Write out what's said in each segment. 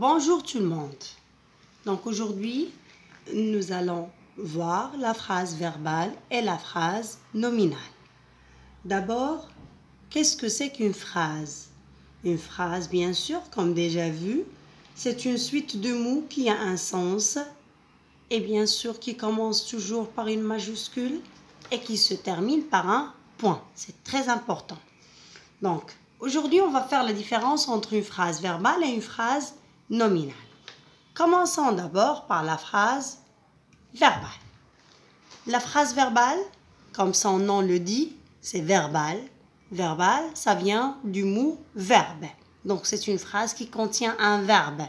Bonjour tout le monde. Donc aujourd'hui, nous allons voir la phrase verbale et la phrase nominale. D'abord, qu'est-ce que c'est qu'une phrase? Une phrase, bien sûr, comme déjà vu, c'est une suite de mots qui a un sens et bien sûr qui commence toujours par une majuscule et qui se termine par un point. C'est très important. Donc, aujourd'hui, on va faire la différence entre une phrase verbale et une phrase nominale. Commençons d'abord par la phrase verbale. La phrase verbale, comme son nom le dit, c'est verbal. Verbal, ça vient du mot verbe. Donc, c'est une phrase qui contient un verbe.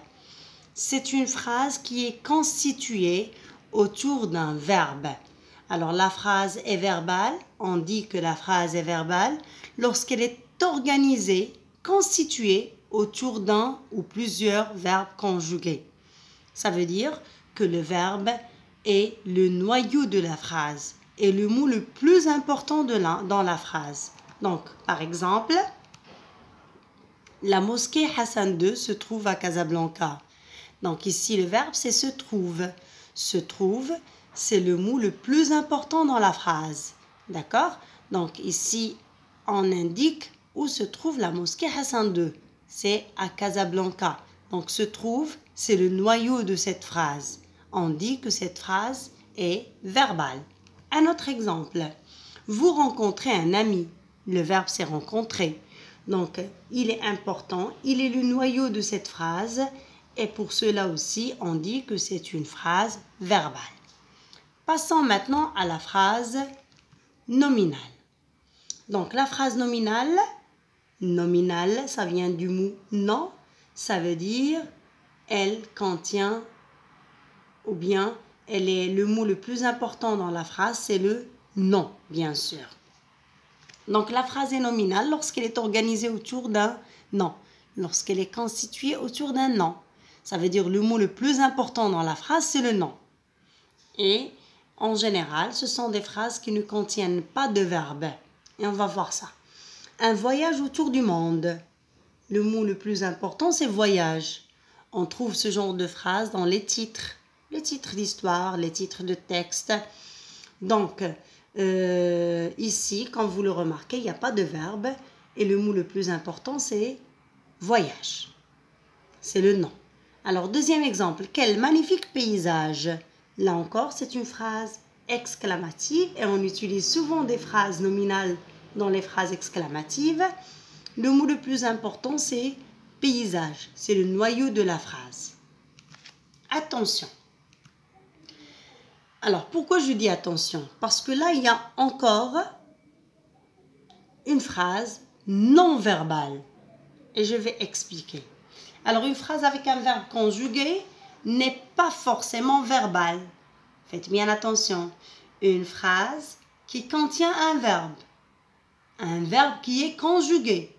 C'est une phrase qui est constituée autour d'un verbe. Alors, la phrase est verbale. On dit que la phrase est verbale lorsqu'elle est organisée, constituée autour d'un ou plusieurs verbes conjugués. Ça veut dire que le verbe est le noyau de la phrase et le mot le plus important dans la phrase. Donc, par exemple, la mosquée Hassan II se trouve à Casablanca. Donc ici, le verbe, c'est se trouve. Se trouve, c'est le mot le plus important dans la phrase. D'accord? Donc ici, on indique où se trouve la mosquée Hassan II. C'est à Casablanca. Donc se trouve, c'est le noyau de cette phrase. On dit que cette phrase est verbale. Un autre exemple. Vous rencontrez un ami. Le verbe c'est rencontrer. Donc, il est important, il est le noyau de cette phrase et pour cela aussi, on dit que c'est une phrase verbale. Passons maintenant à la phrase nominale. Donc, la phrase nominale, ça vient du mot non, ça veut dire elle contient ou bien elle est le mot le plus important dans la phrase, c'est le non, bien sûr. Donc, la phrase est nominale lorsqu'elle est organisée autour d'un nom, lorsqu'elle est constituée autour d'un nom. Ça veut dire le mot le plus important dans la phrase, c'est le nom. Et en général, ce sont des phrases qui ne contiennent pas de verbe. Et on va voir ça. Un voyage autour du monde. Le mot le plus important, c'est voyage. On trouve ce genre de phrase dans les titres d'histoire, les titres de texte. Donc, ici, comme vous le remarquez, il n'y a pas de verbe et le mot le plus important, c'est voyage. C'est le nom. Alors, deuxième exemple, quel magnifique paysage. Là encore, c'est une phrase exclamative et on utilise souvent des phrases nominales dans les phrases exclamatives. Le mot le plus important, c'est paysage. C'est le noyau de la phrase. Attention. Alors, pourquoi je dis attention? Parce que là, il y a encore une phrase non verbale. Et je vais expliquer. Alors, une phrase avec un verbe conjugué n'est pas forcément verbale. Faites bien attention. Une phrase qui contient un verbe qui est conjugué.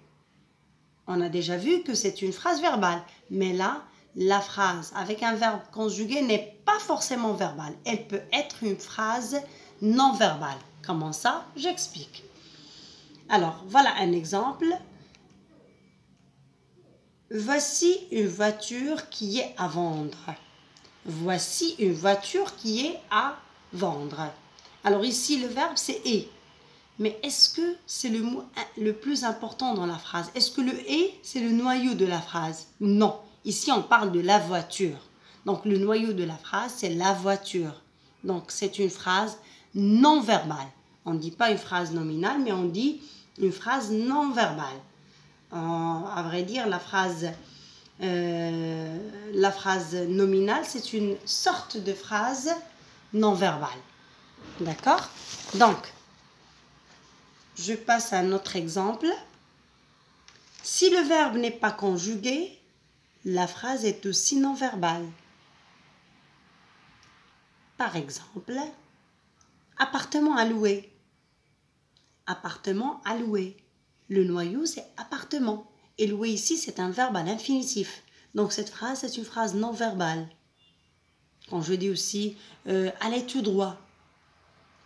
On a déjà vu que c'est une phrase verbale. Mais là, la phrase avec un verbe conjugué n'est pas forcément verbale. Elle peut être une phrase non verbale. Comment ça? J'explique. Alors, voilà un exemple. Voici une voiture qui est à vendre. Voici une voiture qui est à vendre. Alors ici, le verbe, c'est « est ». Mais est-ce que c'est le mot le plus important dans la phrase? Est-ce que le « est », c'est le noyau de la phrase? Non. Ici, on parle de la voiture. Donc, le noyau de la phrase, c'est la voiture. Donc, c'est une phrase non verbale. On ne dit pas une phrase nominale, mais on dit une phrase non verbale. À vrai dire, la phrase nominale, c'est une sorte de phrase non verbale. D'accord? Donc, je passe à un autre exemple. Si le verbe n'est pas conjugué, la phrase est aussi non verbale. Par exemple, appartement à louer. Appartement à louer. Le noyau, c'est appartement. Et louer ici, c'est un verbe à l'infinitif. Donc, cette phrase, c'est une phrase non verbale. Quand je dis aussi aller tout droit.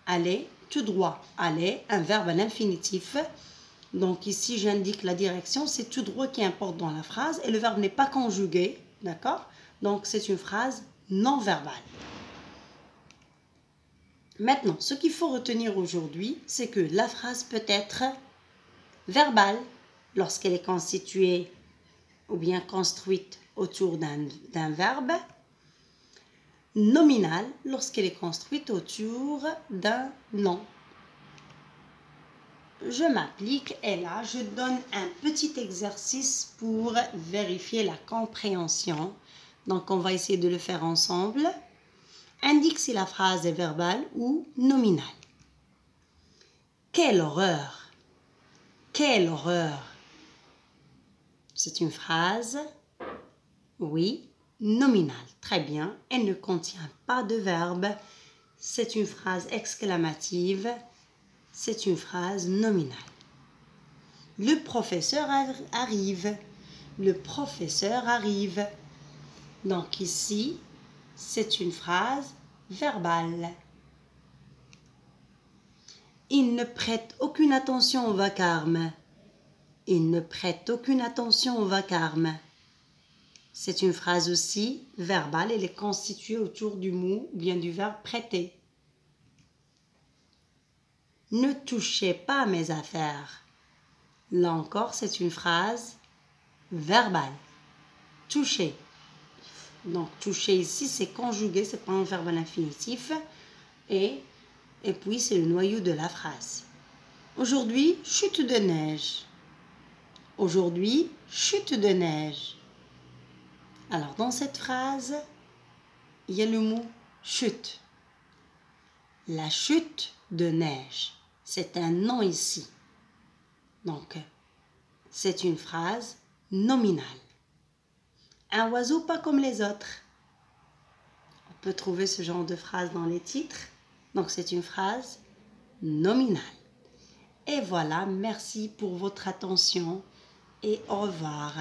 Aller tout droit. Aller, un verbe à l'infinitif. Donc, ici, j'indique la direction. C'est tout droit qui importe dans la phrase. Et le verbe n'est pas conjugué. D'accord? Donc, c'est une phrase non verbale. Maintenant, ce qu'il faut retenir aujourd'hui, c'est que la phrase peut être verbale lorsqu'elle est constituée ou bien construite autour d'un verbe, nominale lorsqu'elle est construite autour d'un nom. Je m'applique et là, je donne un petit exercice pour vérifier la compréhension. Donc, on va essayer de le faire ensemble. Indique si la phrase est verbale ou nominale. Quelle horreur! Quelle horreur! C'est une phrase, oui, nominale. Très bien. Elle ne contient pas de verbe. C'est une phrase exclamative. C'est une phrase nominale. Le professeur arrive. Le professeur arrive. Donc ici, c'est une phrase verbale. Il ne prête aucune attention au vacarme. Il ne prête aucune attention au vacarme. C'est une phrase aussi verbale. Elle est constituée autour du mot ou bien du verbe prêter. Ne touchez pas à mes affaires. Là encore, c'est une phrase verbale. Toucher. Donc, toucher ici, c'est conjugué, c'est pas un verbe à l'infinitif. Et puis, c'est le noyau de la phrase. Aujourd'hui, chute de neige. Aujourd'hui, chute de neige. Alors, dans cette phrase, il y a le mot chute. La chute de neige. C'est un nom ici. Donc, c'est une phrase nominale. Un oiseau pas comme les autres. On peut trouver ce genre de phrase dans les titres. Donc, c'est une phrase nominale. Et voilà, merci pour votre attention et au revoir.